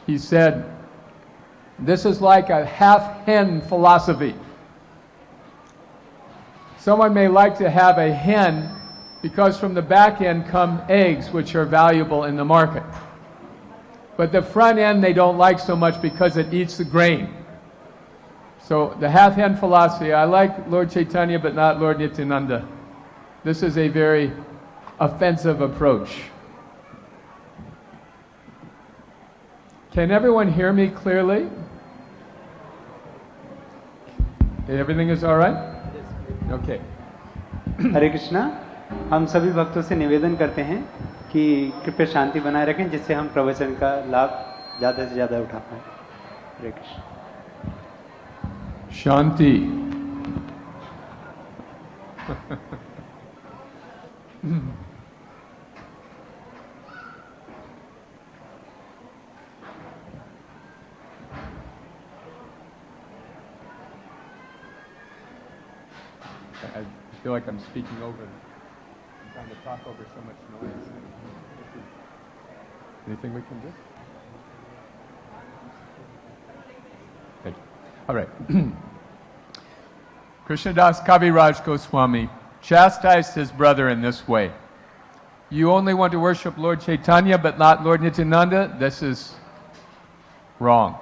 he said, this is like a half-hen philosophy. Someone may like to have a hen because from the back end come eggs, which are valuable in the market. But the front end they don't like so much because it eats the grain. So the half-hen philosophy, I like Lord Chaitanya but not Lord Nityananda. This is a very offensive approach. Can everyone hear me clearly? Everything is all right? Okay. हरे कृष्णा, हम सभी भक्तों से निवेदन करते हैं कि कृपया शांति बनाए रखें जिससे हम प्रवचन का लाभ ज़्यादा से ज़्यादा उठा पाएं। हरे कृष्ण। शांति। I feel like I'm speaking over. I'm trying to talk over so much noise. Anything we can do? Thank you. All right. Krishnadas Kaviraj Goswami chastised his brother in this way. You only want to worship Lord Chaitanya but not Lord Nityananda? This is wrong.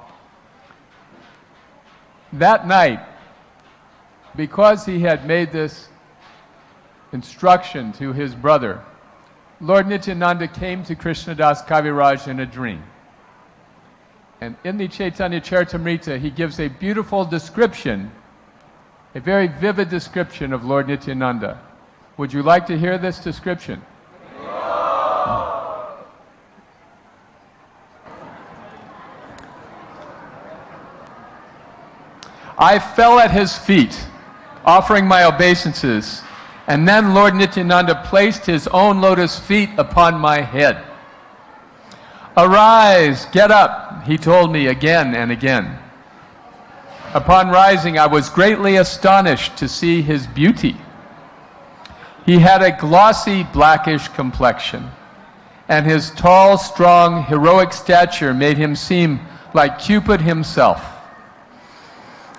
That night, because he had made this instruction to his brother, Lord Nityananda came to Krishnadas Kaviraj in a dream. And in the Chaitanya Charitamrita, he gives a beautiful description, a very vivid description of Lord Nityananda. Would you like to hear this description? I fell at his feet, offering my obeisances, and then Lord Nityananda placed his own lotus feet upon my head. Arise, get up, he told me again and again. Upon rising, I was greatly astonished to see his beauty. He had a glossy, blackish complexion, and his tall, strong, heroic stature made him seem like Cupid himself.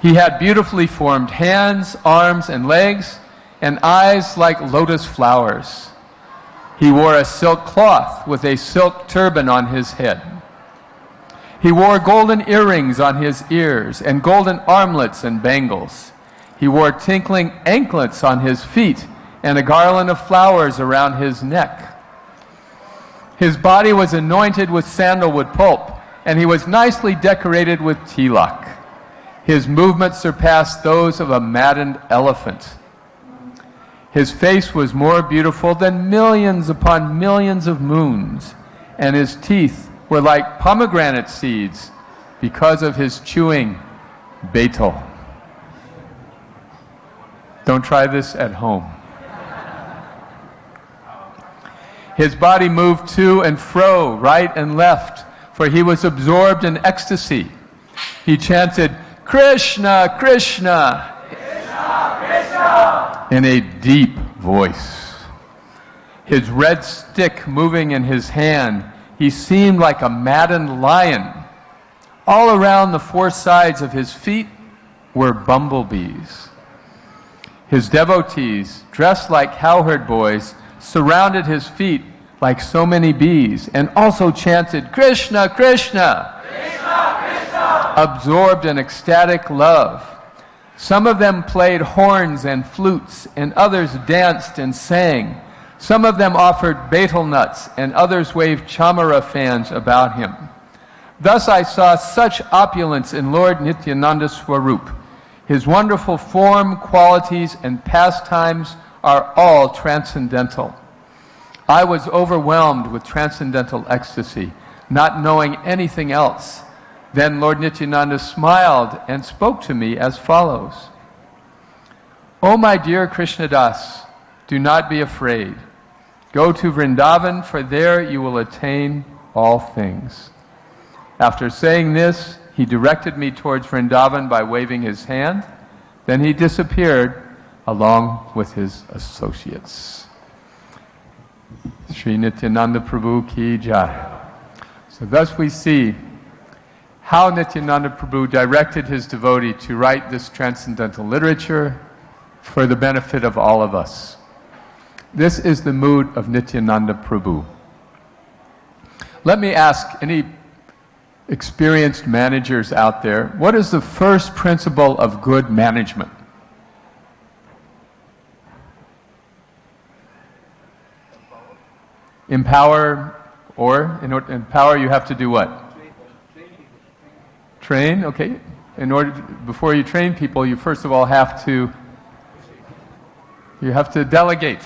He had beautifully formed hands, arms, and legs, and eyes like lotus flowers. He wore a silk cloth with a silk turban on his head. He wore golden earrings on his ears and golden armlets and bangles. He wore tinkling anklets on his feet and a garland of flowers around his neck. His body was anointed with sandalwood pulp, and he was nicely decorated with tilak. His movements surpassed those of a maddened elephant. His face was more beautiful than millions upon millions of moons, and his teeth were like pomegranate seeds because of his chewing betel. Don't try this at home. His body moved to and fro, right and left, for he was absorbed in ecstasy. He chanted, Krishna, Krishna, Krishna, Krishna, in a deep voice. His red stick moving in his hand, he seemed like a maddened lion. All around the four sides of his feet were bumblebees. His devotees, dressed like cowherd boys, surrounded his feet like so many bees and also chanted, Krishna, Krishna, Krishna, Krishna, absorbed in ecstatic love. Some of them played horns and flutes, and others danced and sang. Some of them offered betel nuts, and others waved chamara fans about him. Thus I saw such opulence in Lord Nityananda Swarup. His wonderful form, qualities, and pastimes are all transcendental. I was overwhelmed with transcendental ecstasy, not knowing anything else. Then Lord Nityananda smiled and spoke to me as follows. O my dear Krishnadas, do not be afraid. Go to Vrindavan, for there you will attain all things. After saying this, he directed me towards Vrindavan by waving his hand. Then he disappeared along with his associates. Sri Nityananda Prabhu ki jai. So thus we see how Nityananda Prabhu directed his devotee to write this transcendental literature for the benefit of all of us. This is the mood of Nityananda Prabhu. Let me ask any experienced managers out there, what is the first principle of good management? Empower, or in order to empower you have to do what? Train, okay. Before you train people, you first of all have to delegate.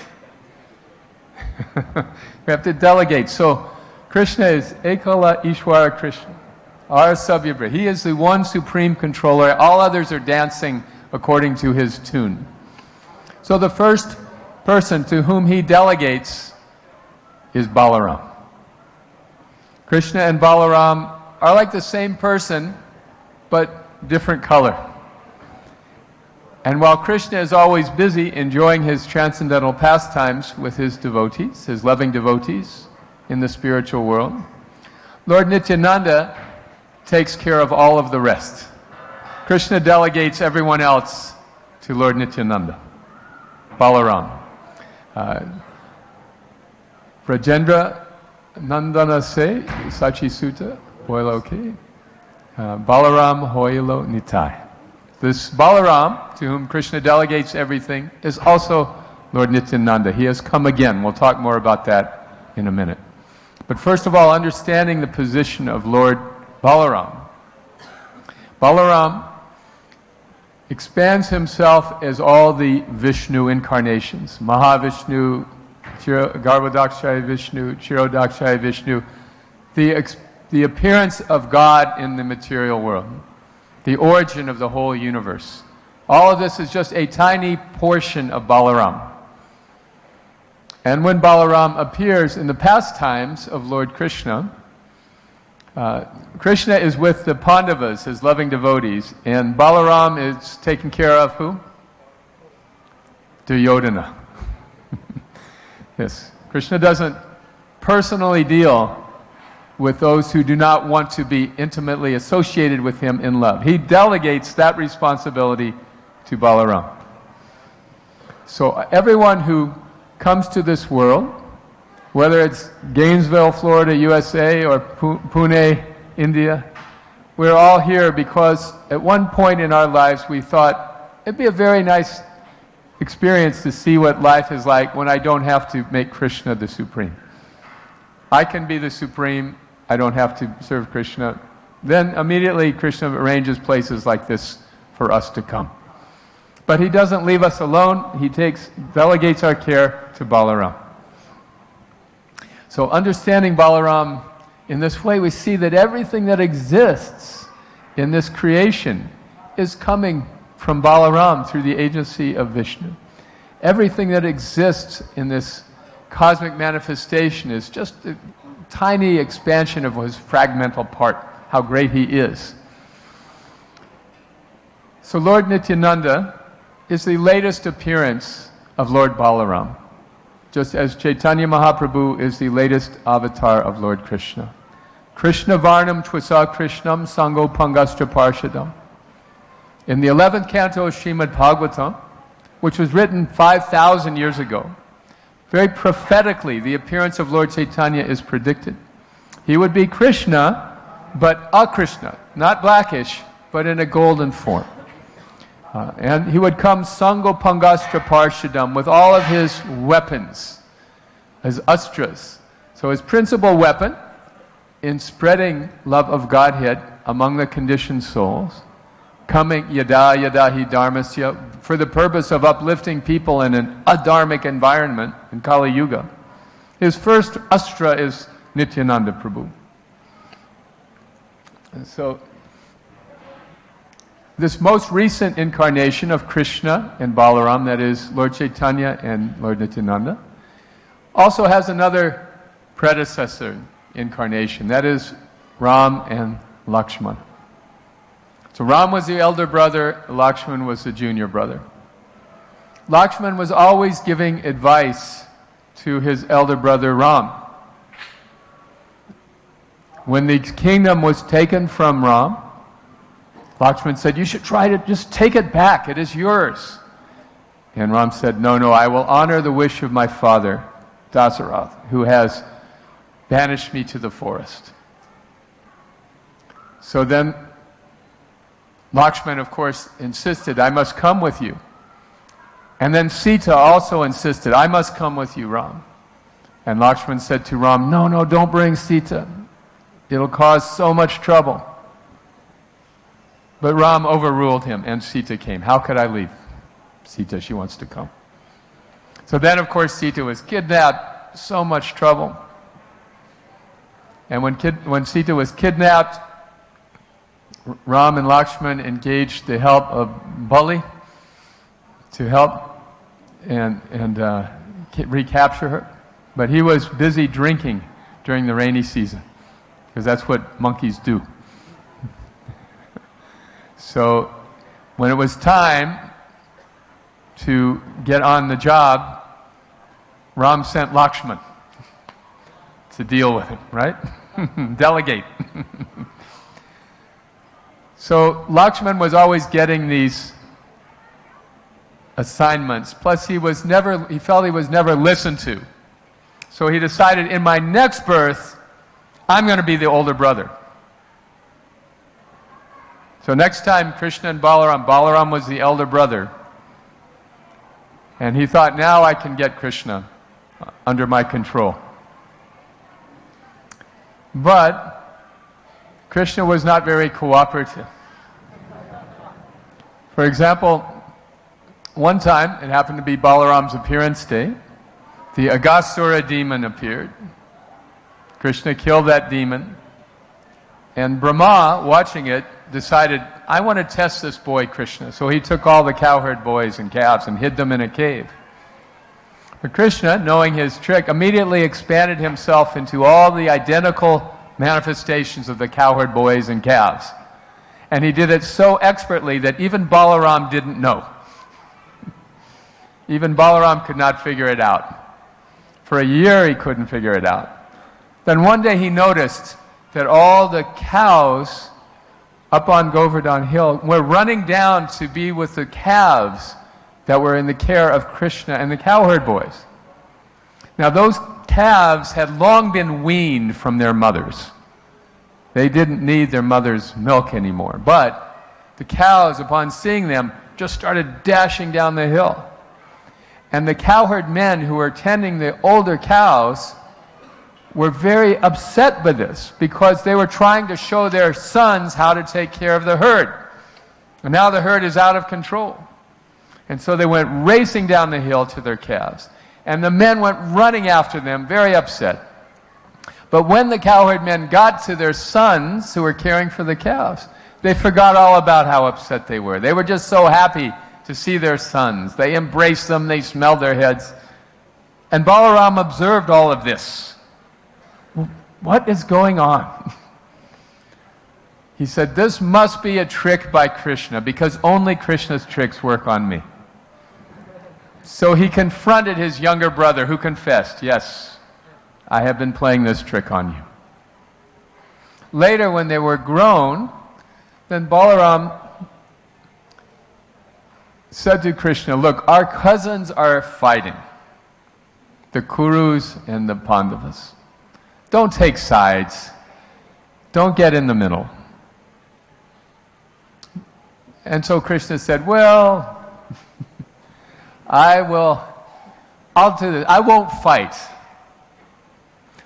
You have to delegate. So Krishna is Ekala Ishwara Krishna, our Savyabhra. He is the one supreme controller. All others are dancing according to his tune. So the first person to whom he delegates is Balaram. Krishna and Balaram are like the same person, but different color. And while Krishna is always busy enjoying his transcendental pastimes with his devotees, his loving devotees in the spiritual world, Lord Nityananda takes care of all of the rest. Krishna delegates everyone else to Lord Nityananda, Balaram. Brajendra Nandana se Sachi Sutta Boiloke Balaram Hoilo Nitai. This Balaram, to whom Krishna delegates everything, is also Lord Nityananda. He has come again. We'll talk more about that in a minute. But first of all, understanding the position of Lord Balaram. Balaram expands himself as all the Vishnu incarnations. Mahavishnu, Garbhodakshaya Vishnu, Chirodakshaya Vishnu. The appearance of God in the material world. The origin of the whole universe. All of this is just a tiny portion of Balaram. And when Balaram appears in the pastimes of Lord Krishna, Krishna is with the Pandavas, his loving devotees, and Balaram is taking care of who? Duryodhana. Yes, Krishna doesn't personally deal with those who do not want to be intimately associated with him in love. He delegates that responsibility to Balaram. So everyone who comes to this world, whether it's Gainesville, Florida, USA, or Pune, India, we're all here because at one point in our lives we thought it'd be a very nice experience to see what life is like when I don't have to make Krishna the supreme. I can be the supreme. I don't have to serve Krishna. Then immediately Krishna arranges places like this for us to come. But he doesn't leave us alone. He delegates our care to Balaram. So understanding Balaram in this way, we see that everything that exists in this creation is coming from Balaram through the agency of Vishnu. Everything that exists in this cosmic manifestation is just a tiny expansion of his fragmental part, how great he is. So Lord Nityananda is the latest appearance of Lord Balaram, just as Chaitanya Mahaprabhu is the latest avatar of Lord Krishna. Krishna Varnam Twasa Krishnam Sango Pangastra Parshadam. In the 11th canto of Srimad Bhagavatam, which was written 5,000 years ago, very prophetically, the appearance of Lord Chaitanya is predicted. He would be Krishna, but a-Krishna, not blackish, but in a golden form. And he would come Sango Pangastra Parshadam with all of his weapons, his astras. So his principal weapon in spreading love of Godhead among the conditioned souls, coming yada yadahi dharmasya, for the purpose of uplifting people in an adharmic environment in Kali Yuga. His first astra is Nityananda Prabhu. And so, this most recent incarnation of Krishna and Balaram, that is Lord Chaitanya and Lord Nityananda, also has another predecessor incarnation, that is Ram and Lakshmana. So Ram was the elder brother, Lakshman was the junior brother. Lakshman was always giving advice to his elder brother Ram. when the kingdom was taken from Ram, Lakshman said, "You should try to just take it back. It is yours." And Ram said, "No, no, I will honor the wish of my father, Dasarath, who has banished me to the forest." So then Lakshman, of course, insisted, "I must come with you." And then Sita also insisted, "I must come with you, Ram." And Lakshman said to Ram, "No, no, don't bring Sita. It'll cause so much trouble." But Ram overruled him, and Sita came. How could I leave Sita? She wants to come. So then, of course, Sita was kidnapped. So much trouble. And when Sita was kidnapped, Ram and Lakshman engaged the help of Bali to help and recapture her. But he was busy drinking during the rainy season, because that's what monkeys do. So when it was time to get on the job, Ram sent Lakshman to deal with him, right? Delegate. So Lakshman was always getting these assignments. Plus he felt he was never listened to. So he decided, in my next birth, I'm going to be the older brother. So next time Krishna and Balaram was the elder brother. And he thought, now I can get Krishna under my control. But Krishna was not very cooperative. For example, one time, it happened to be Balaram's appearance day, the Aghasura demon appeared. Krishna killed that demon. And Brahma, watching it, decided, I want to test this boy Krishna. So he took all the cowherd boys and calves and hid them in a cave. But Krishna, knowing his trick, immediately expanded himself into all the identical manifestations of the cowherd boys and calves. And he did it so expertly that even Balaram didn't know. Even Balaram could not figure it out. For a year he couldn't figure it out. Then one day he noticed that all the cows up on Govardhan Hill were running down to be with the calves that were in the care of Krishna and the cowherd boys. Now those calves had long been weaned from their mothers. They didn't need their mother's milk anymore. But the cows, upon seeing them, just started dashing down the hill. And the cowherd men who were tending the older cows were very upset by this, because they were trying to show their sons how to take care of the herd. And now the herd is out of control. And so they went racing down the hill to their calves. And the men went running after them, very upset. But when the cowherd men got to their sons who were caring for the calves, they forgot all about how upset they were. They were just so happy to see their sons. They embraced them, they smelled their heads. And Balaram observed all of this. What is going on? He said, this must be a trick by Krishna, because only Krishna's tricks work on me. So he confronted his younger brother, who confessed, yes, I have been playing this trick on you. Later, when they were grown, then Balaram said to Krishna, look, our cousins are fighting, the Kurus and the Pandavas. Don't take sides. Don't get in the middle. And so Krishna said, well, I'll do this. I won't fight.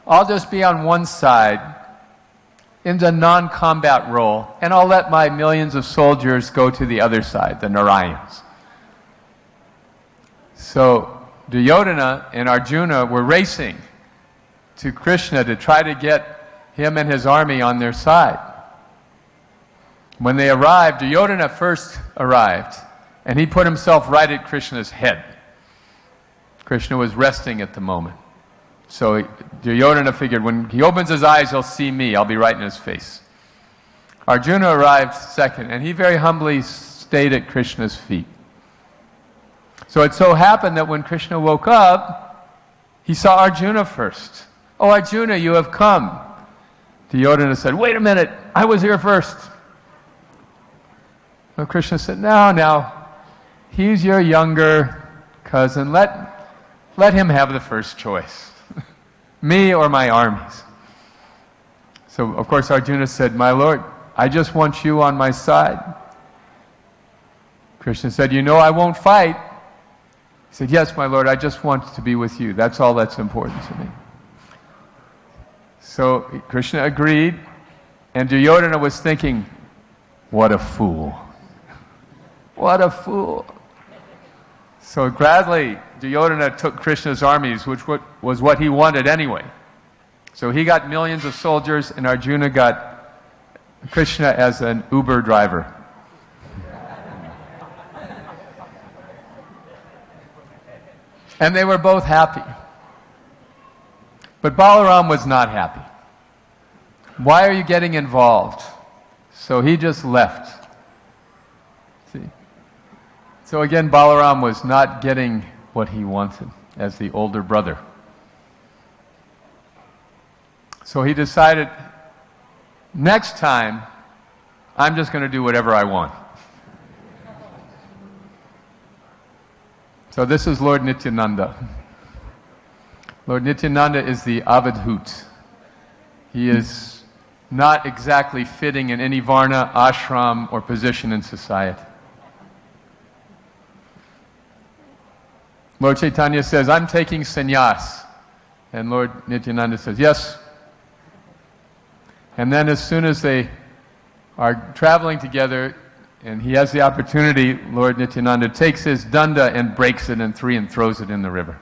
I'll just be on one side in the non-combat role, and I'll let my millions of soldiers go to the other side, the Narayans. So Duryodhana and Arjuna were racing to Krishna to try to get him and his army on their side. When they arrived, Duryodhana first arrived, and he put himself right at Krishna's head. Krishna was resting at the moment. So Duryodhana figured, when he opens his eyes, he'll see me. I'll be right in his face. Arjuna arrived second, and he very humbly stayed at Krishna's feet. So it so happened that when Krishna woke up, he saw Arjuna first. Oh, Arjuna, you have come. Duryodhana said, "Wait a minute, I was here first." So Krishna said, "No, he's your younger cousin. Let him have the first choice, me or my armies." So of course Arjuna said, "My Lord, I just want you on my side." Krishna said, "You know I won't fight." He said, "Yes, my Lord, I just want to be with you. That's all that's important to me." So Krishna agreed, and Duryodhana was thinking, "What a fool. What a fool." So gladly, Duryodhana took Krishna's armies, which was what he wanted anyway. So he got millions of soldiers, and Arjuna got Krishna as an Uber driver. And they were both happy. But Balaram was not happy. "Why are you getting involved?" So he just left. See? So again, Balaram was not getting what he wanted as the older brother. So he decided, next time, I'm just going to do whatever I want. So this is Lord Nityananda. Lord Nityananda is the Avadhut. He is not exactly fitting in any varna, ashram, or position in society. Lord Chaitanya says, "I'm taking sannyas." And Lord Nityananda says, "Yes." And then as soon as they are traveling together, and he has the opportunity, Lord Nityananda takes his danda and breaks it in three and throws it in the river.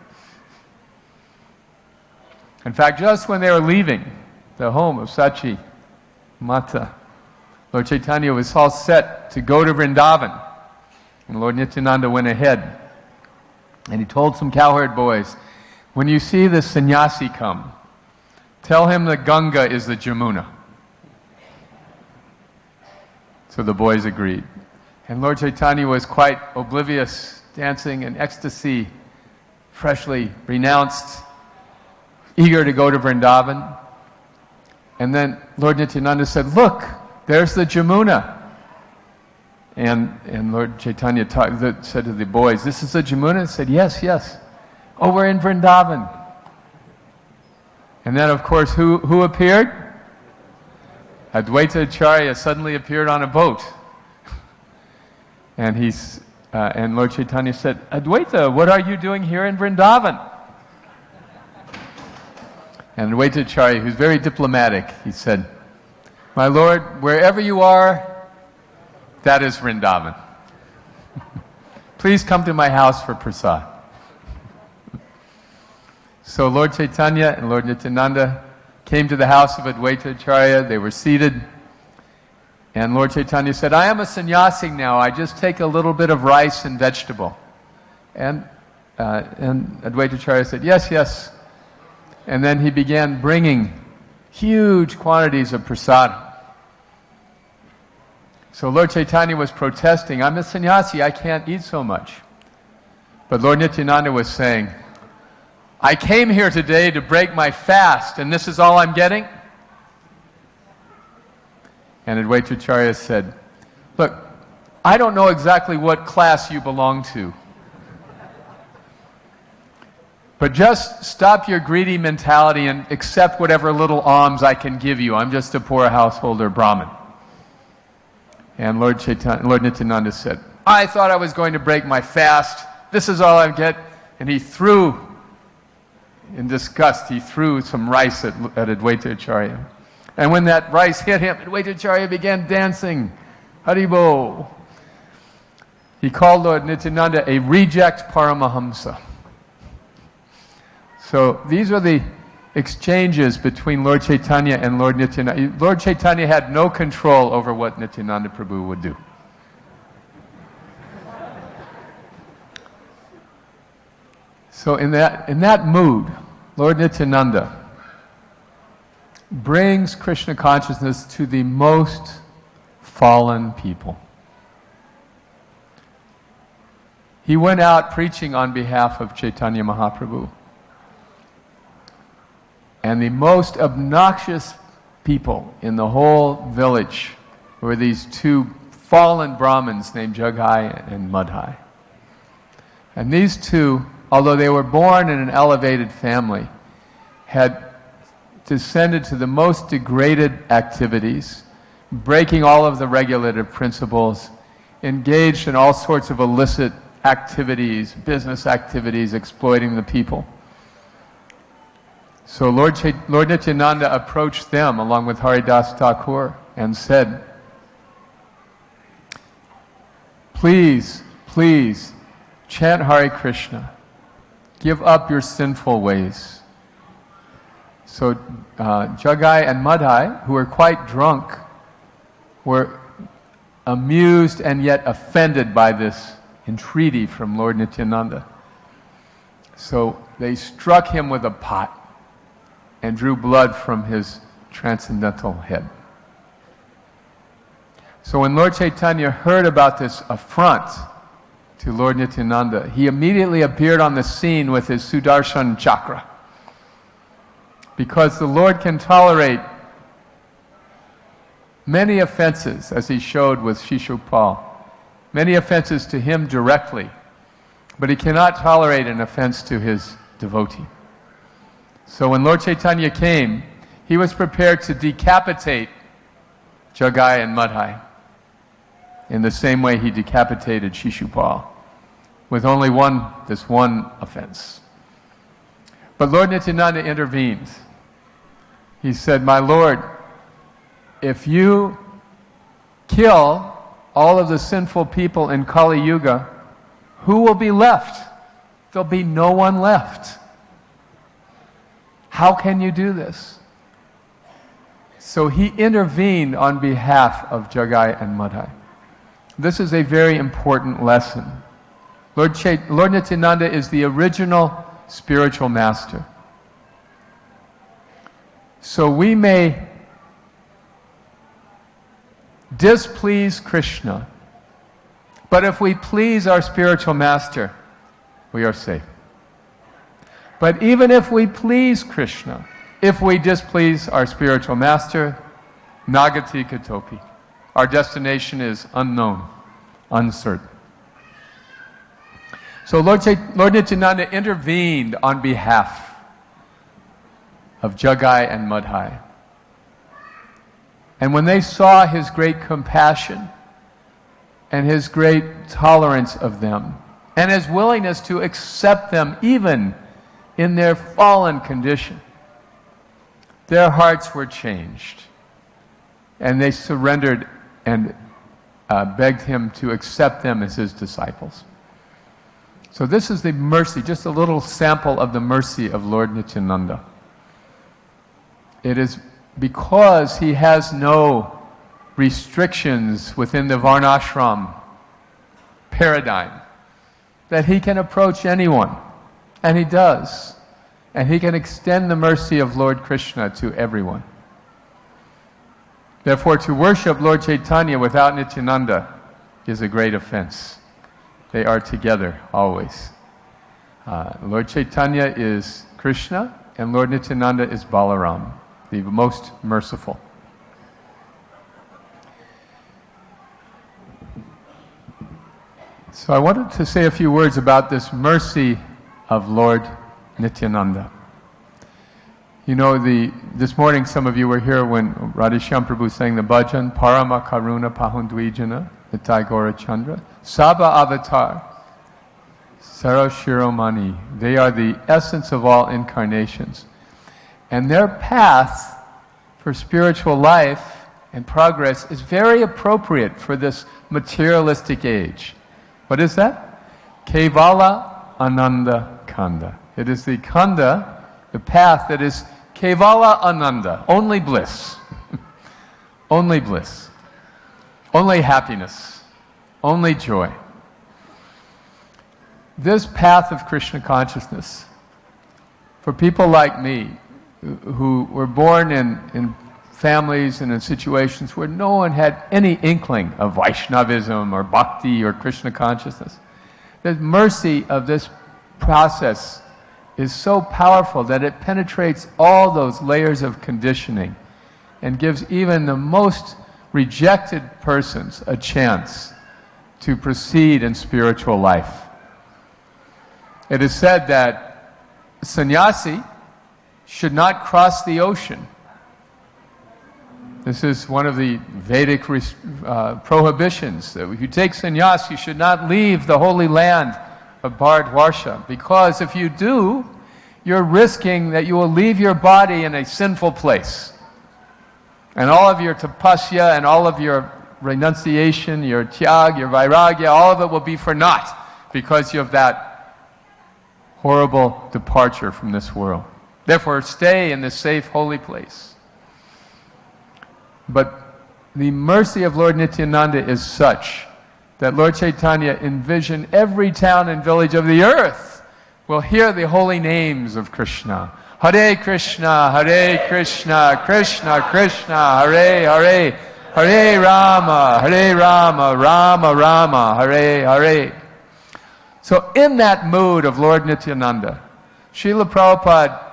In fact, just when they were leaving the home of Sachi Mata, Lord Chaitanya was all set to go to Vrindavan. And Lord Nityananda went ahead. And he told some cowherd boys, "When you see the sannyasi come, tell him the Ganga is the Jamuna." So the boys agreed. And Lord Chaitanya was quite oblivious, dancing in ecstasy, freshly renounced, eager to go to Vrindavan. And then Lord Nityananda said, "Look, there's the Jamuna." And Lord Chaitanya said to the boys, "This is the Jamuna?" They said, "Yes, yes. Oh, we're in Vrindavan." And then, of course, who appeared? Advaita Acharya suddenly appeared on a boat. And Lord Chaitanya said, "Advaita, what are you doing here in Vrindavan?" And Advaita Acharya, who's very diplomatic, he said, "My Lord, wherever you are, that is Vrindavan. Please come to my house for prasad." So Lord Chaitanya and Lord Nityananda came to the house of Advaita Acharya. They were seated. And Lord Chaitanya said, "I am a sannyasi now. I just take a little bit of rice and vegetable." And Advaita Acharya said, "Yes, yes." And then he began bringing huge quantities of prasad. So Lord Chaitanya was protesting, "I'm a sannyasi, I can't eat so much." But Lord Nityananda was saying, "I came here today to break my fast, and this is all I'm getting?" And Advaita Acharya said, "Look, I don't know exactly what class you belong to, but just stop your greedy mentality and accept whatever little alms I can give you. I'm just a poor householder Brahmin." And Lord Nityananda said, "I thought I was going to break my fast. This is all I get." And he threw, in disgust, he threw some rice at Advaita Acharya. And when that rice hit him, Advaita Acharya began dancing. Haribo. He called Lord Nityananda a reject Paramahamsa. So these are the exchanges between Lord Chaitanya and Lord Nityananda. Lord Chaitanya had no control over what Nityananda Prabhu would do. So in that mood, Lord Nityananda brings Krishna consciousness to the most fallen people. He went out preaching on behalf of Chaitanya Mahaprabhu. And the most obnoxious people in the whole village were these two fallen Brahmins named Jagai and Madhai. And these two, although they were born in an elevated family, had descended to the most degraded activities, breaking all of the regulative principles, engaged in all sorts of illicit activities, business activities, exploiting the people. So Lord Nityananda approached them along with Haridas Thakur and said, please, please, chant Hare Krishna. Give up your sinful ways. So Jagai and Madhai, who were quite drunk, were amused and yet offended by this entreaty from Lord Nityananda. So they struck him with a pot and drew blood from his transcendental head. So when Lord Chaitanya heard about this affront to Lord Nityananda, he immediately appeared on the scene with his Sudarshan chakra. Because the Lord can tolerate many offenses, as he showed with Shishupal, many offenses to him directly, but he cannot tolerate an offense to his devotee. So when Lord Chaitanya came, he was prepared to decapitate Jagai and Madhai in the same way he decapitated Shishupal, with only this one offense. But Lord Nityananda intervened. He said, my Lord, if you kill all of the sinful people in Kali Yuga, who will be left? There'll be no one left. How can you do this? So he intervened on behalf of Jagai and Madhai. This is a very important lesson. Lord Nityananda is the original spiritual master. So we may displease Krishna, but if we please our spiritual master, we are safe. But even if we please Krishna, if we displease our spiritual master, Nagati Katopi, our destination is unknown, uncertain. So Lord Nityananda intervened on behalf of Jagai and Madhai. And when they saw his great compassion and his great tolerance of them and his willingness to accept them even in their fallen condition, their hearts were changed. And they surrendered and begged him to accept them as his disciples. So this is the mercy, just a little sample of the mercy of Lord Nityananda. It is because he has no restrictions within the Varnashram paradigm that he can approach anyone, and he does. And he can extend the mercy of Lord Krishna to everyone. Therefore, to worship Lord Chaitanya without Nityananda is a great offense. They are together always. Lord Chaitanya is Krishna, and Lord Nityananda is Balaram, the most merciful. So I wanted to say a few words about this mercy of Lord Nityananda. You know, this morning some of you were here when Radhishyam Prabhu sang the bhajan, Parama Karuna Pahundwijana, Nitai Gaura Chandra, Saba Avatar, Saro Shiromani. They are the essence of all incarnations. And their path for spiritual life and progress is very appropriate for this materialistic age. What is that? Kevala Ananda Kanda. It is the Kanda, the path that is Kevala Ananda, only bliss. Only bliss. Only happiness. Only joy. This path of Krishna consciousness, for people like me, who were born in families and in situations where no one had any inkling of Vaishnavism or Bhakti or Krishna consciousness, the mercy of this process is so powerful that it penetrates all those layers of conditioning and gives even the most rejected persons a chance to proceed in spiritual life. It is said that sannyasi should not cross the ocean. This is one of the Vedic prohibitions. That if you take sannyas, you should not leave the holy land of Bharatvarsha, because if you do, you're risking that you will leave your body in a sinful place. And all of your tapasya and all of your renunciation, your tyag, your vairagya, all of it will be for naught because of that horrible departure from this world. Therefore, stay in this safe, holy place. But the mercy of Lord Nityananda is such that Lord Chaitanya envisioned every town and village of the earth will hear the holy names of Krishna. Hare Krishna, Krishna Krishna, Hare Hare, Hare Rama, Rama Rama, Hare Hare. So in that mood of Lord Nityananda, Srila Prabhupada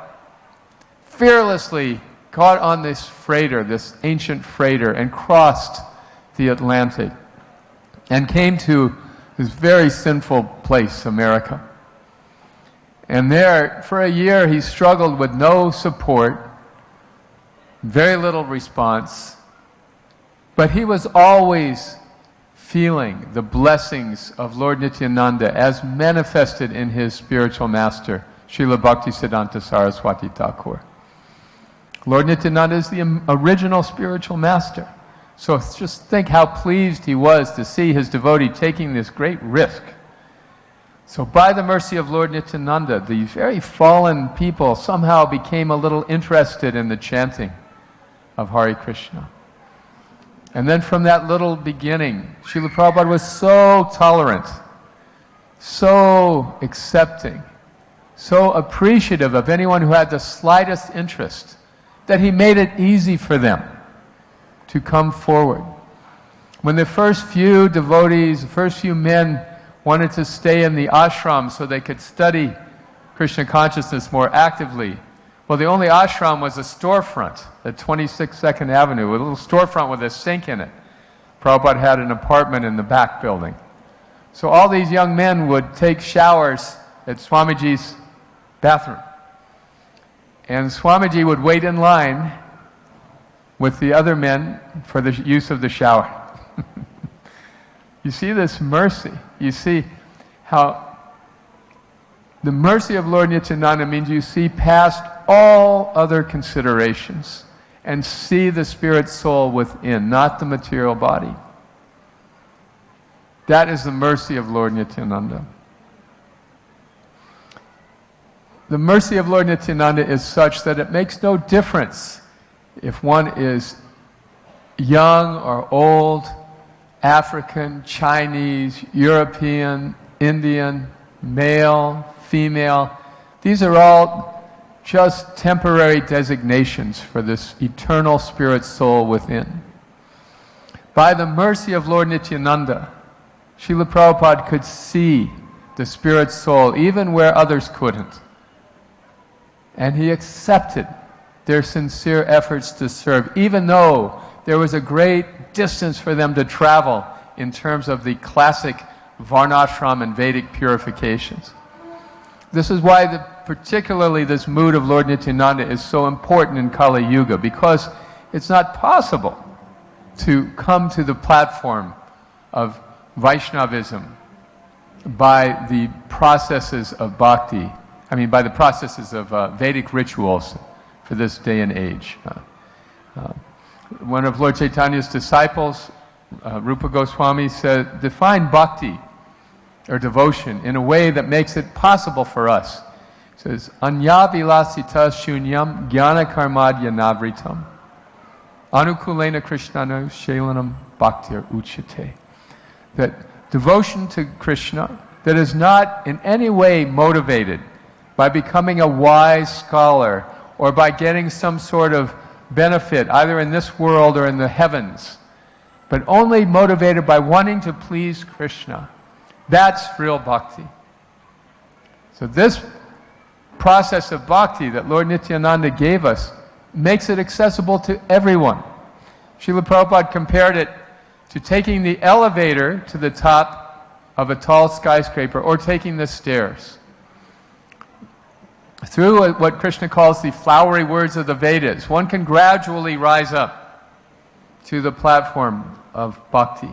fearlessly got on this freighter, this ancient freighter, and crossed the Atlantic and came to this very sinful place, America. And there, for a year, he struggled with no support, very little response, but he was always feeling the blessings of Lord Nityananda as manifested in his spiritual master, Srila Bhaktisiddhanta Saraswati Thakur. Lord Nityananda is the original spiritual master. So just think how pleased he was to see his devotee taking this great risk. So by the mercy of Lord Nityananda, the very fallen people somehow became a little interested in the chanting of Hare Krishna. And then from that little beginning, Srila Prabhupada was so tolerant, so accepting, so appreciative of anyone who had the slightest interest, that he made it easy for them to come forward. When the first few devotees, the first few men wanted to stay in the ashram so they could study Krishna consciousness more actively, well, the only ashram was a storefront at 26 2nd Avenue, a little storefront with a sink in it. Prabhupada had an apartment in the back building. So all these young men would take showers at Swamiji's bathroom. And Swamiji would wait in line with the other men for the use of the shower. You see this mercy. You see how the mercy of Lord Nityananda means you see past all other considerations and see the spirit soul within, not the material body. That is the mercy of Lord Nityananda. The mercy of Lord Nityananda is such that it makes no difference if one is young or old, African, Chinese, European, Indian, male, female. These are all just temporary designations for this eternal spirit soul within. By the mercy of Lord Nityananda, Srila Prabhupada could see the spirit soul even where others couldn't. And he accepted their sincere efforts to serve, even though there was a great distance for them to travel in terms of the classic Varnashram and Vedic purifications. This is why particularly this mood of Lord Nityananda is so important in Kali Yuga, because it's not possible to come to the platform of Vaishnavism by the processes of bhakti, by the processes of Vedic rituals for this day and age. One of Lord Chaitanya's disciples, Rupa Goswami, said, define bhakti, or devotion, in a way that makes it possible for us. He says, Anya vilasita shunyam jnana karmadya navritam anukulena krishnanu shalanam bhaktir uchate. That devotion to Krishna that is not in any way motivated by becoming a wise scholar or by getting some sort of benefit either in this world or in the heavens, but only motivated by wanting to please Krishna. That's real bhakti. So this process of bhakti that Lord Nityananda gave us makes it accessible to everyone. Srila Prabhupada compared it to taking the elevator to the top of a tall skyscraper or taking the stairs. Through what Krishna calls the flowery words of the Vedas, one can gradually rise up to the platform of bhakti.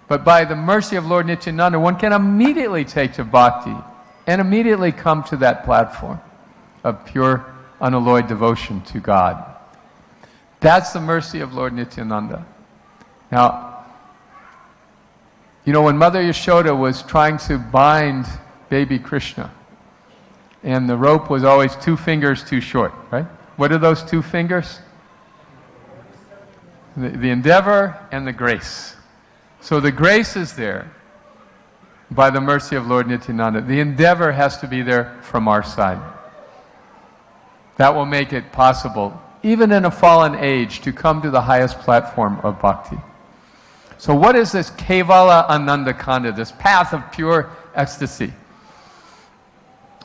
But by the mercy of Lord Nityananda, one can immediately take to bhakti and immediately come to that platform of pure, unalloyed devotion to God. That's the mercy of Lord Nityananda. Now, you know, when Mother Yashoda was trying to bind baby Krishna, and the rope was always 2 fingers too short, right? What are those 2 fingers? The endeavor and the grace. So the grace is there by the mercy of Lord Nityananda. The endeavor has to be there from our side. That will make it possible, even in a fallen age, to come to the highest platform of bhakti. So what is this Kevala Ananda Kanda, this path of pure ecstasy?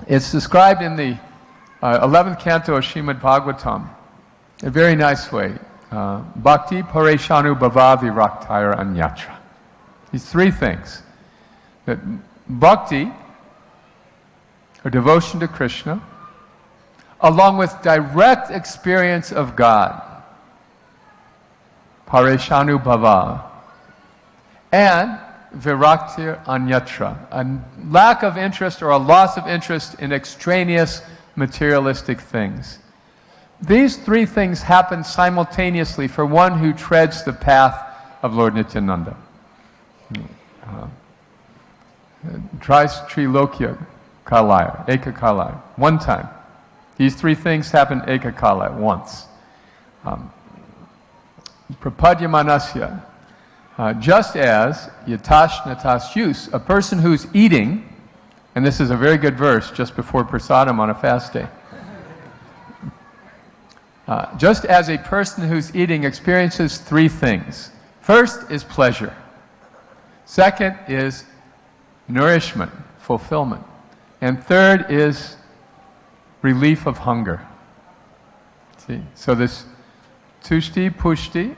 It's described in the 11th canto of Srimad Bhagavatam, a very nice way. Bhakti pareshanu bhava viraktira anyatra. These 3 things. That bhakti, or devotion to Krishna, along with direct experience of God, pareshanu bhava, and viraktir anyatra, a lack of interest or a loss of interest in extraneous materialistic things. These 3 things happen simultaneously for one who treads the path of Lord Nityananda. Trilokya kalaya, eka kalaya, one time. These 3 things happen eka kalaya, once. Prapadyamanasya, just as yatash natas yus, a person who's eating, and this is a very good verse just before prasadam on a fast day. Just as a person who's eating experiences 3 things. First is pleasure. Second is nourishment, fulfillment. And third is relief of hunger. See? So this tushti, pushti,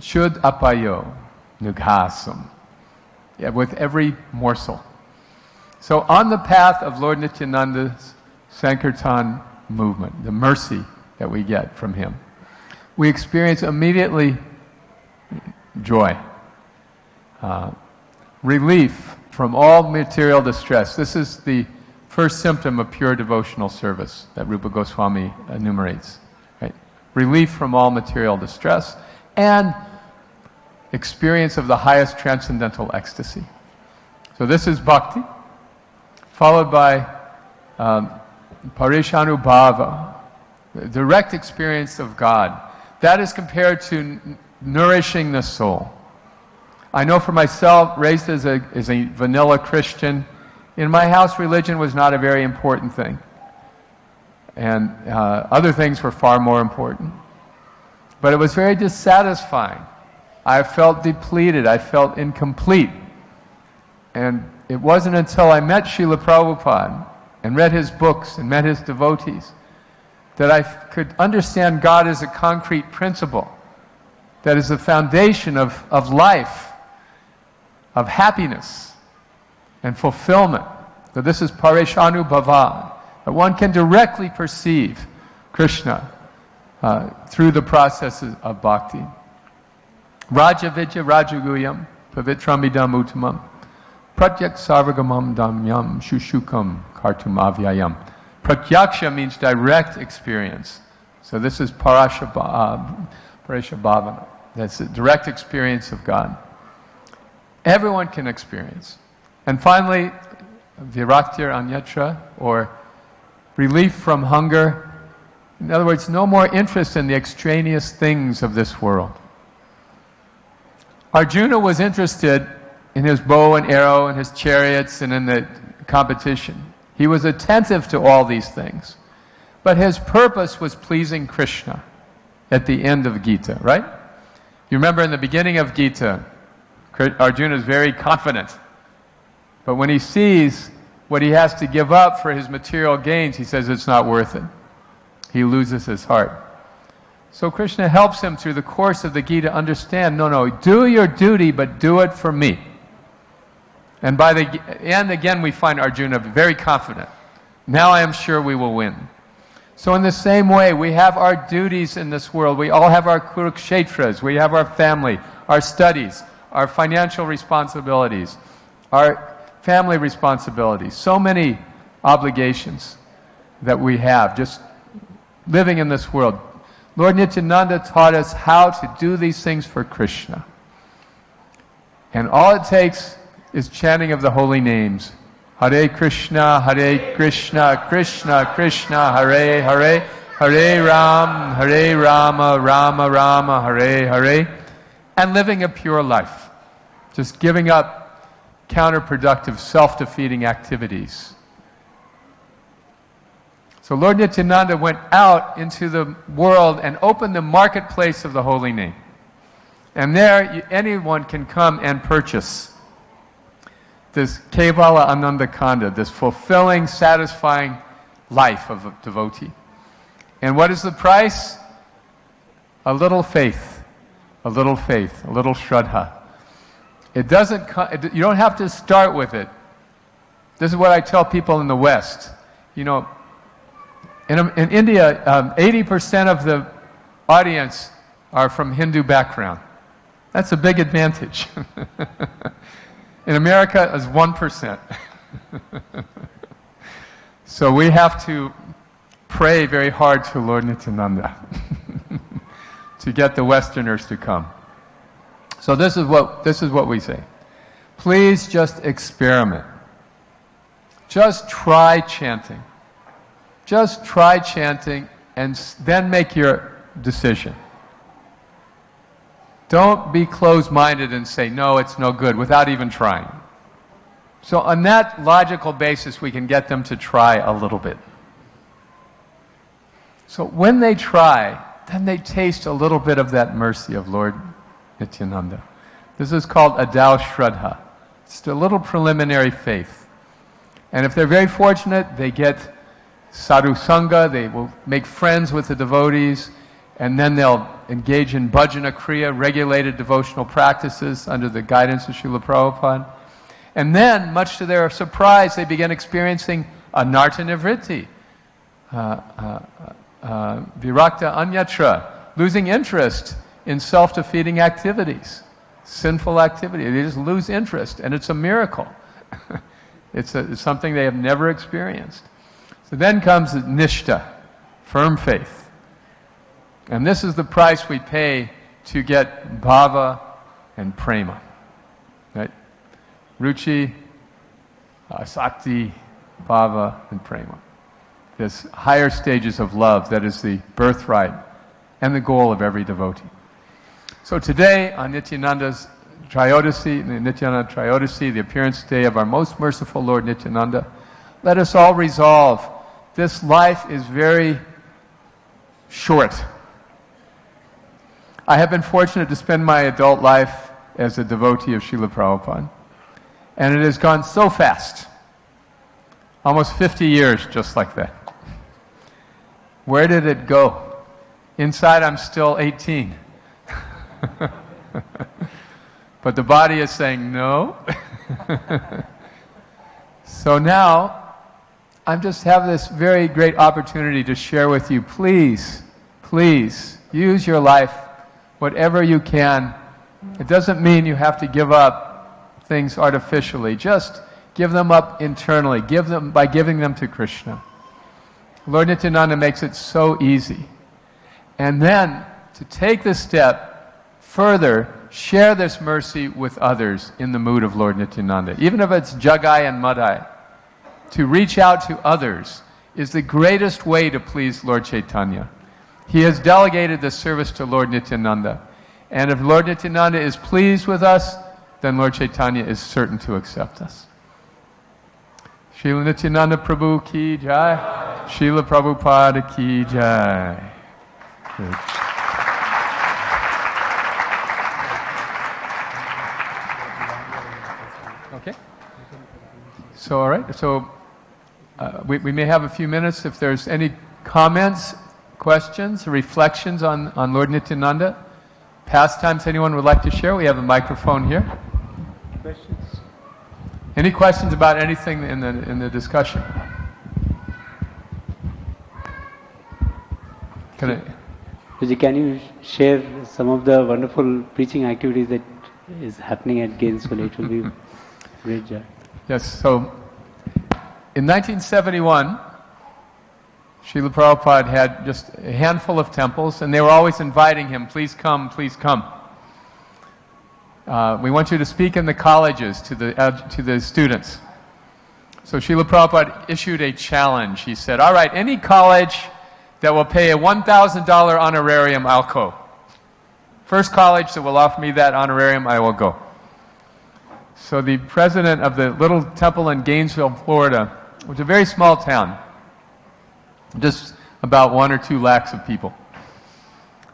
shud apayo, nughasam. Yeah, with every morsel. So on the path of Lord Nityananda's Sankirtan movement, the mercy that we get from him, we experience immediately joy, relief from all material distress. This is the first symptom of pure devotional service that Rupa Goswami enumerates. Right? Relief from all material distress and experience of the highest transcendental ecstasy. So this is bhakti, followed by pareshanu bhava, the direct experience of God. That is compared to nourishing the soul. I know for myself, raised as a vanilla Christian, in my house religion was not a very important thing. And other things were far more important. But it was very dissatisfying. I felt depleted. I felt incomplete. And it wasn't until I met Srila Prabhupada and read his books and met his devotees that I could understand God as a concrete principle that is the foundation of life, of happiness and fulfillment. So this is pareshanu bhava, that one can directly perceive Krishna through the processes of bhakti. Raja vidya rajaguyam pavitramidam uttamam pratyak sarvagamam damyam shushukam kartum avyayam. Pratyaksha means direct experience. So this is parasha bhavana. That's a direct experience of God. Everyone can experience. And finally, viraktir anyatra, or relief from hunger. In other words, no more interest in the extraneous things of this world. Arjuna was interested in his bow and arrow and his chariots and in the competition. He was attentive to all these things. But his purpose was pleasing Krishna at the end of Gita, right? You remember in the beginning of Gita, Arjuna is very confident. But when he sees what he has to give up for his material gains, he says it's not worth it. He loses his heart. So Krishna helps him through the course of the Gita understand, no, do your duty, but do it for me. And by the end, again, we find Arjuna very confident. Now I am sure we will win. So in the same way, we have our duties in this world. We all have our kurukshetras. We have our family, our studies, our financial responsibilities, our family responsibilities. So many obligations that we have just living in this world. Lord Nityananda taught us how to do these things for Krishna. And all it takes is chanting of the holy names. Hare Krishna, Krishna Krishna, Hare Hare, Hare Rama, Rama Rama, Hare Hare, and living a pure life. Just giving up counterproductive, self-defeating activities. So Lord Nityananda went out into the world and opened the marketplace of the holy name. And there, anyone can come and purchase this Kevala Anandakanda, this fulfilling, satisfying life of a devotee. And what is the price? A little faith, a little faith, a little shraddha. It doesn't. You don't have to start with it. This is what I tell people in the West. You know, in India, 80% of the audience are from Hindu background. That's a big advantage. In America, it's 1%. So we have to pray very hard to Lord Nityananda to get the Westerners to come. So this is what we say. Please just experiment. Just try chanting. Just try chanting and then make your decision. Don't be closed-minded and say, no, it's no good, without even trying. So on that logical basis, we can get them to try a little bit. So when they try, then they taste a little bit of that mercy of Lord Nityananda. This is called adau shraddha. It's a little preliminary faith. And if they're very fortunate, they get sadhu sangha, they will make friends with the devotees, and then they'll engage in bhajana kriya, regulated devotional practices under the guidance of Srila Prabhupada. And then, much to their surprise, they begin experiencing anartha nivritti, virakta anyatra, losing interest in self-defeating activities, sinful activity. They just lose interest, and it's a miracle. It's something they have never experienced. So then comes nishta, firm faith. And this is the price we pay to get bhava and prema. Right? Ruchi, asakti, bhava, and prema. This higher stages of love that is the birthright and the goal of every devotee. So today, on Nityananda's Trayodashi, the Nityananda Trayodashi, the appearance day of our most merciful Lord Nityananda, let us all resolve this life is very short. I have been fortunate to spend my adult life as a devotee of Srila Prabhupada. And it has gone so fast. Almost 50 years just like that. Where did it go? Inside I'm still 18. But the body is saying no. So now, I just have this very great opportunity to share with you. Please, please, use your life whatever you can. It doesn't mean you have to give up things artificially. Just give them up internally. Give them by giving them to Krishna. Lord Nityananda makes it so easy. And then, to take the step further, share this mercy with others in the mood of Lord Nityananda. Even if it's Jagai and Madai. To reach out to others is the greatest way to please Lord Chaitanya. He has delegated this service to Lord Nityananda. And if Lord Nityananda is pleased with us, then Lord Chaitanya is certain to accept us. Srila Nityananda Prabhu ki jai. Srila Prabhupada ki jai. Good. Okay. So, all right. So, we may have a few minutes. If there's any comments, questions, reflections on Lord Nityananda? Pastimes anyone would like to share? We have a microphone here. Questions? Any questions about anything in the discussion? Can you share some of the wonderful preaching activities that is happening at Gainesville? It will be great job. Yes, so in 1971, Srila Prabhupada had just a handful of temples, and they were always inviting him, please come, please come. We want you to speak in the colleges to the students. So Srila Prabhupada issued a challenge. He said, all right, any college that will pay a $1,000 honorarium, I'll go. First college that will offer me that honorarium, I will go. So the president of the little temple in Gainesville, Florida, which is a very small town, just about 1 or 2 lakhs of people.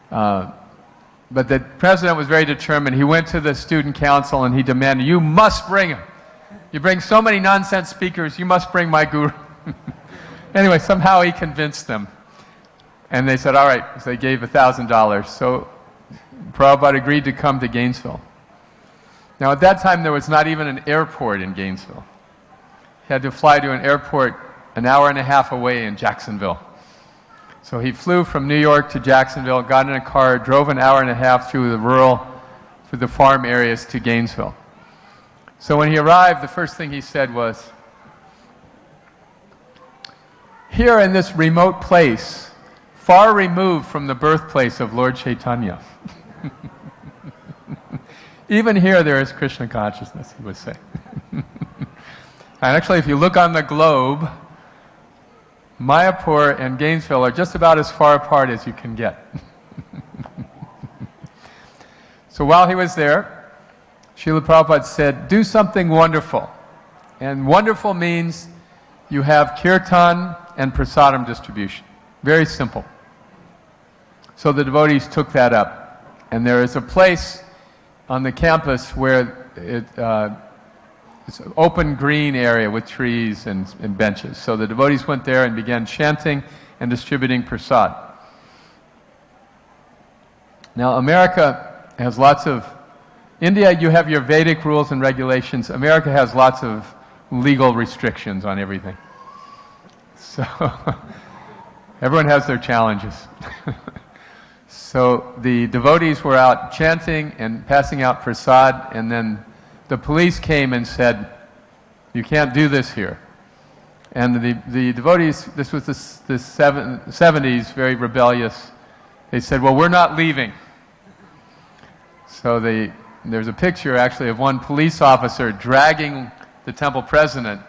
But the president was very determined. He went to the student council and he demanded, you must bring him. You bring so many nonsense speakers, you must bring my guru. Anyway, somehow he convinced them. And they said, all right. So they gave $1,000. So Prabhupada agreed to come to Gainesville. Now at that time there was not even an airport in Gainesville. He had to fly to an airport an hour and a half away in Jacksonville. So he flew from New York to Jacksonville, got in a car, drove an hour and a half through the farm areas to Gainesville. So when he arrived, the first thing he said was, here in this remote place, far removed from the birthplace of Lord Chaitanya, even here there is Krishna consciousness, he would say. And actually, if you look on the globe, Mayapur and Gainesville are just about as far apart as you can get. So while he was there, Srila Prabhupada said, do something wonderful. And wonderful means you have kirtan and prasadam distribution. Very simple. So the devotees took that up. And there is a place on the campus where it's an open green area with trees and benches. So the devotees went there and began chanting and distributing prasad. Now America has lots of, India you have your Vedic rules and regulations. America has lots of legal restrictions on everything. So everyone has their challenges. So the devotees were out chanting and passing out prasad, and then the police came and said, you can't do this here. And the devotees, this was the 70s, very rebellious, they said, well, we're not leaving. So there's a picture actually of one police officer dragging the temple president.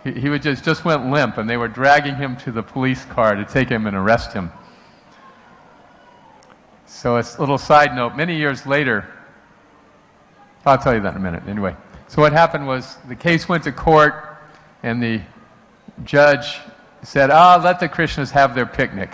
He would just went limp, and they were dragging him to the police car to take him and arrest him. So a little side note, many years later, I'll tell you that in a minute. Anyway, so what happened was the case went to court, and the judge said, let the Krishnas have their picnic.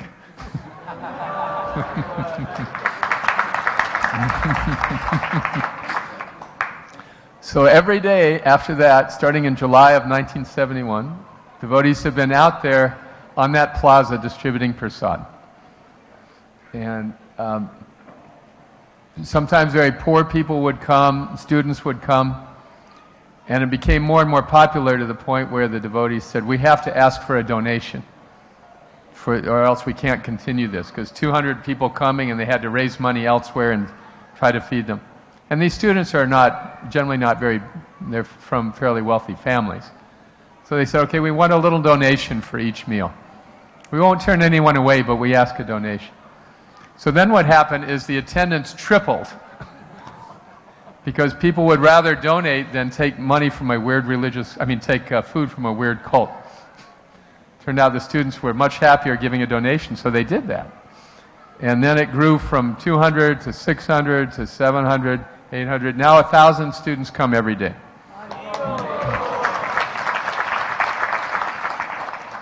So every day after that, starting in July of 1971, devotees have been out there on that plaza distributing prasad. And sometimes very poor people would come, students would come, and it became more and more popular to the point where the devotees said, we have to ask for a donation, or else we can't continue this, because 200 people coming and they had to raise money elsewhere and try to feed them. And these students are generally not they're from fairly wealthy families. So they said, okay, we want a little donation for each meal. We won't turn anyone away, but we ask a donation. So then what happened is the attendance tripled because people would rather donate than take money from a weird take food from a weird cult. Turned out the students were much happier giving a donation, so they did that. And then it grew from 200 to 600 to 700, 800. Now 1,000 students come every day.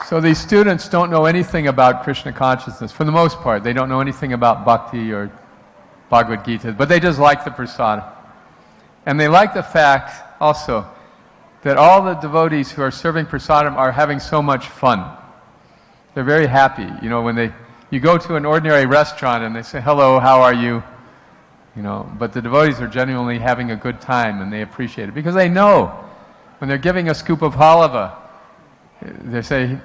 So these students don't know anything about Krishna consciousness, for the most part. They don't know anything about bhakti or Bhagavad Gita, but they just like the prasada. And they like the fact also that all the devotees who are serving prasadam are having so much fun. They're very happy. You know, when you go to an ordinary restaurant and they say, hello, how are you? You know, but the devotees are genuinely having a good time and they appreciate it because they know when they're giving a scoop of halava, they say,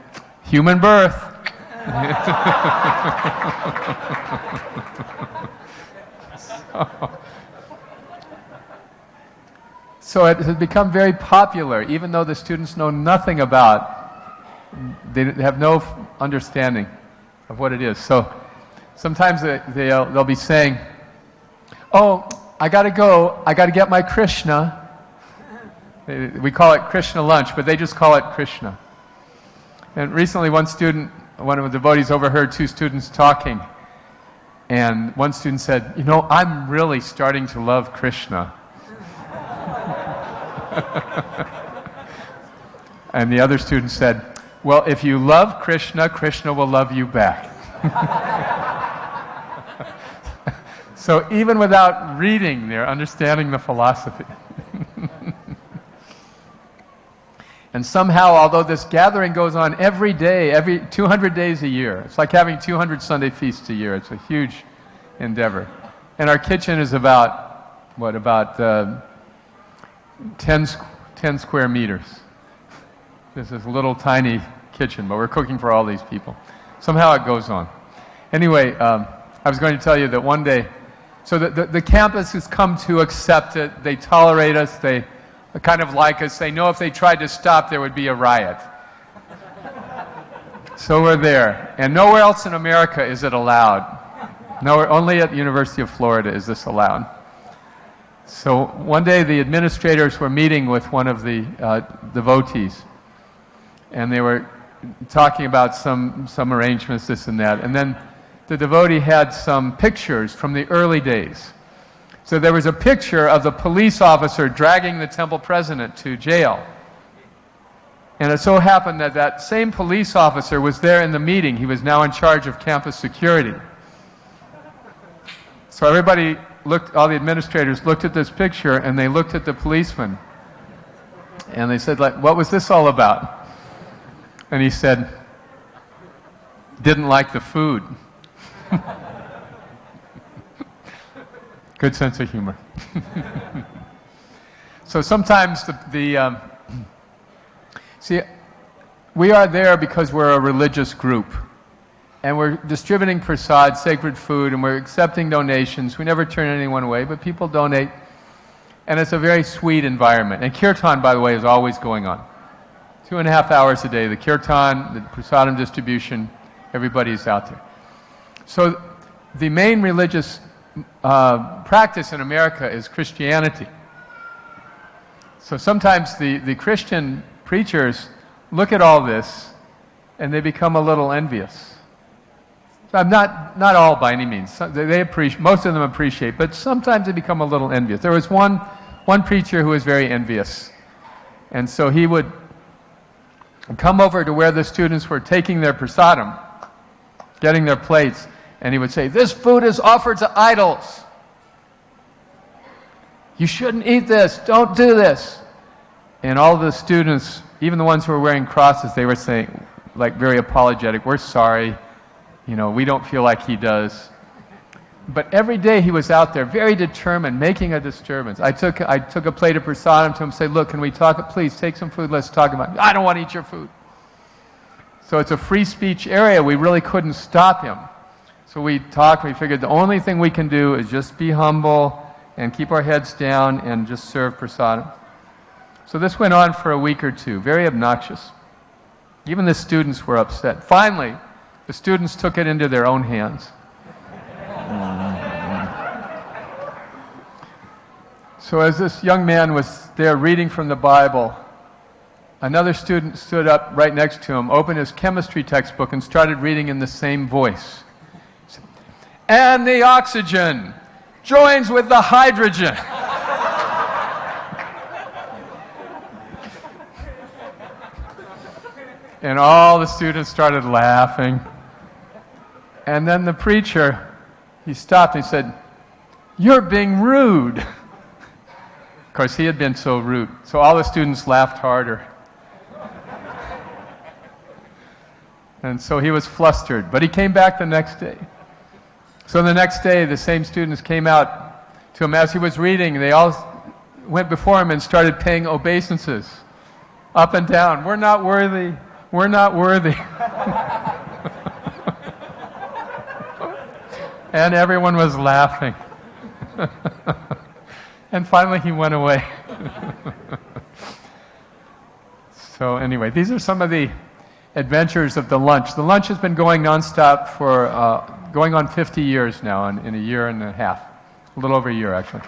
human birth. So it has become very popular, even though the students know nothing about, they have no understanding of what it is. So sometimes they'll be saying, oh, I got to go, I got to get my Krishna. We call it Krishna lunch, but they just call it Krishna. And recently one of the devotees overheard two students talking, and one student said, you know, I'm really starting to love Krishna. And the other student said, well, if you love Krishna, Krishna will love you back. So even without reading, they're understanding the philosophy. And somehow, although this gathering goes on every day, every 200 days a year, it's like having 200 Sunday feasts a year. It's a huge endeavor. And our kitchen is about 10 square meters. This is a little tiny kitchen, but we're cooking for all these people. Somehow it goes on. Anyway, I was going to tell you that one day, so the campus has come to accept it. They tolerate us. They kind of like us. They know if they tried to stop, there would be a riot. So we're there. And nowhere else in America is it allowed. Nowhere, only at the University of Florida is this allowed. So one day the administrators were meeting with one of the devotees, and they were talking about some arrangements, this and that. And then the devotee had some pictures from the early days. So there was a picture of the police officer dragging the temple president to jail. And it so happened that that same police officer was there in the meeting. He was now in charge of campus security. So everybody all the administrators looked at this picture, and they looked at the policeman. And they said, like, what was this all about? And he said, didn't like the food. Good sense of humor. So sometimes see, we are there because we're a religious group. And we're distributing prasad, sacred food, and we're accepting donations. We never turn anyone away, but people donate. And it's a very sweet environment. And kirtan, by the way, is always going on. 2.5 hours a day. The kirtan, the prasadam distribution, everybody's out there. So the main religious practice in America is Christianity. So sometimes the Christian preachers look at all this and they become a little envious. Not all by any means. They appreciate, most of them appreciate, but sometimes they become a little envious. There was one preacher who was very envious. And so he would come over to where the students were taking their prasadam, getting their plates, and he would say, this food is offered to idols. You shouldn't eat this. Don't do this. And all the students, even the ones who were wearing crosses, they were saying, like very apologetic, we're sorry. You know, we don't feel like he does. But every day he was out there, very determined, making a disturbance. I took a plate of prasadam to him and said, look, can we talk? Please, take some food, let's talk about it. I don't want to eat your food. So it's a free speech area. We really couldn't stop him. So we talked, we figured the only thing we can do is just be humble and keep our heads down and just serve prasadam. So this went on for a week or two, very obnoxious. Even the students were upset. Finally, the students took it into their own hands. So as this young man was there reading from the Bible, another student stood up right next to him, opened his chemistry textbook, and started reading in the same voice. And the oxygen joins with the hydrogen. And all the students started laughing. And then the preacher, he stopped and he said, you're being rude. Of course, he had been so rude. So all the students laughed harder. And so he was flustered, but he came back the next day. So the next day, the same students came out to him as he was reading. They all went before him and started paying obeisances, up and down. We're not worthy. We're not worthy. And everyone was laughing. And finally he went away. So anyway, these are some of the adventures of the lunch. The lunch has been going nonstop for going on 50 years now, in a year and a half. A little over a year, actually.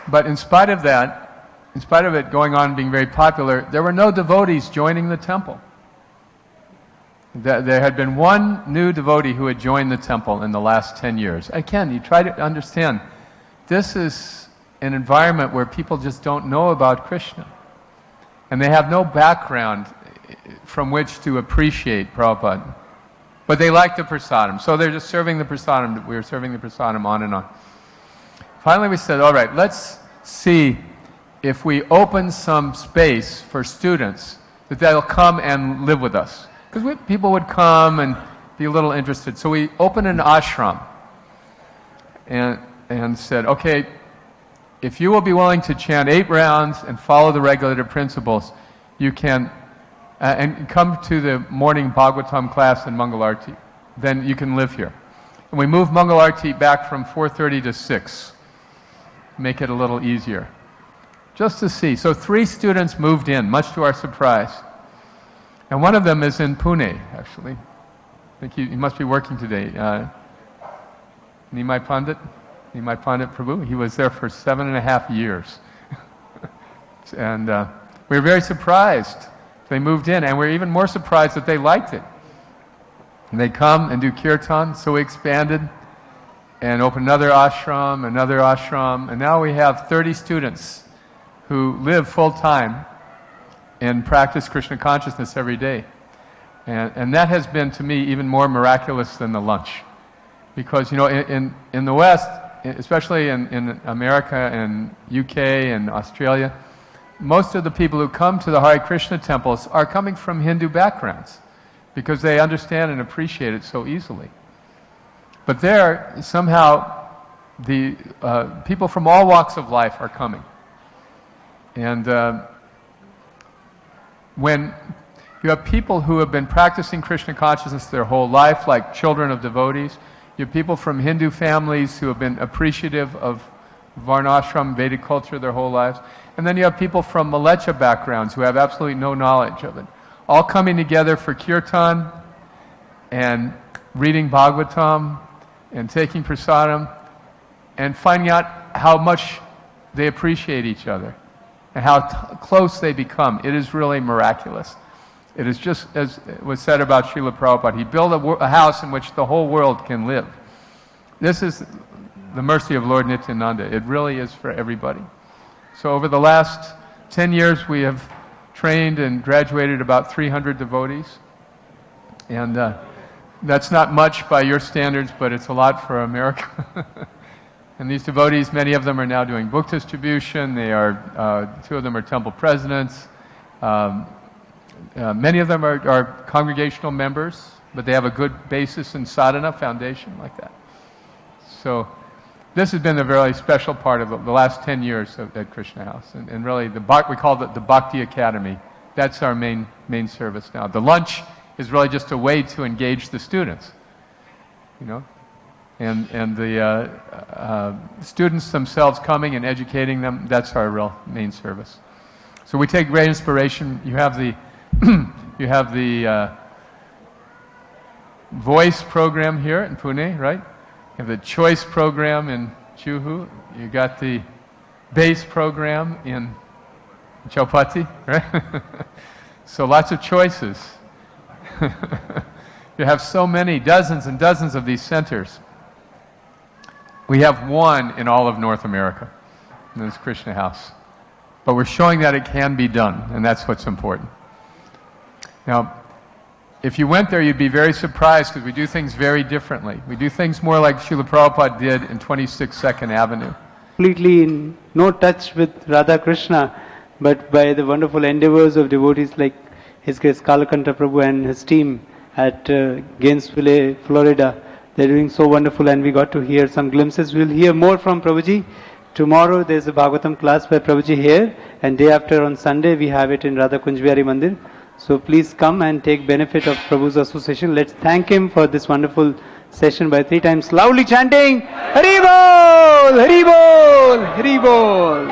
But in spite of that, in spite of it going on and being very popular, there were no devotees joining the temple. There had been one new devotee who had joined the temple in the last 10 years. Again, you try to understand, this is an environment where people just don't know about Krishna. And they have no background from which to appreciate Prabhupada. But they like the prasadam, so they're just serving the prasadam. We were serving the prasadam on and on. Finally we said, all right, let's see if we open some space for students that they'll come and live with us. Because people would come and be a little interested. So we opened an ashram and said, okay, if you will be willing to chant 8 rounds and follow the regulative principles, you can, and come to the morning Bhagavatam class and Mangalarti, then you can live here. And we moved Mangalarti back from 4:30 to 6, make it a little easier. Just to see. So 3 students moved in, much to our surprise. And one of them is in Pune, actually. I think he must be working today. Nimai Pandit Prabhu. He was there for 7.5 years. And we were very surprised they moved in, and we're even more surprised that they liked it. And they come and do kirtan, so we expanded and opened another ashram, and now we have 30 students who live full-time and practice Krishna consciousness every day. And that has been, to me, even more miraculous than the lunch. Because, you know, in the West, especially in America and UK and Australia, most of the people who come to the Hare Krishna temples are coming from Hindu backgrounds because they understand and appreciate it so easily. But there, somehow, the people from all walks of life are coming. And when you have people who have been practicing Krishna consciousness their whole life, like children of devotees, you have people from Hindu families who have been appreciative of Varnashram, Vedic culture their whole lives, and then you have people from Malecha backgrounds who have absolutely no knowledge of it, all coming together for kirtan and reading Bhagavatam and taking prasadam and finding out how much they appreciate each other and how close they become. It is really miraculous. It is just as was said about Srila Prabhupada. He built a house in which the whole world can live. This is the mercy of Lord Nityananda. It really is for everybody. So over the last 10 years, we have trained and graduated about 300 devotees. And that's not much by your standards, but it's a lot for America. And these devotees, many of them are now doing book distribution. They are, 2 of them are temple presidents. Many of them are congregational members, but they have a good basis in sadhana foundation like that. So this has been a very special part of the last 10 years at Krishna House. And really, we call it the Bhakti Academy. That's our main service now. The lunch is really just a way to engage the students, you know. And the students themselves coming and educating them, that's our real main service. So we take great inspiration. You have the voice program here in Pune, right? You have the choice program in Juhu. You got the bass program in Chaupati, right? So lots of choices. You have so many, dozens and dozens of these centers. We have one in all of North America, and it's Krishna House. But we're showing that it can be done, and that's what's important. Now, if you went there, you'd be very surprised because we do things very differently. We do things more like Srila Prabhupada did in 26 Second Avenue. Completely in no touch with Radha Krishna, but by the wonderful endeavors of devotees like His Grace Kalakantha Prabhu and his team at Gainesville, Florida. They're doing so wonderful, and we got to hear some glimpses. We'll hear more from Prabhuji. Tomorrow there's a Bhagavatam class by Prabhuji here, and day after on Sunday we have it in Radha Kunj Bihari Mandir. So please come and take benefit of Prabhu's association. Let's thank him for this wonderful session by 3 times loudly chanting Hari Bol, Hari Bol, Hari Bol.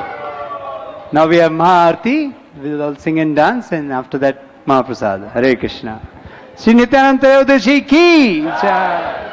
Now we have Maharti. We'll all sing and dance, and after that Mahaprasad. Hare Krishna. Shri Nityananda Trayodashi ki jai.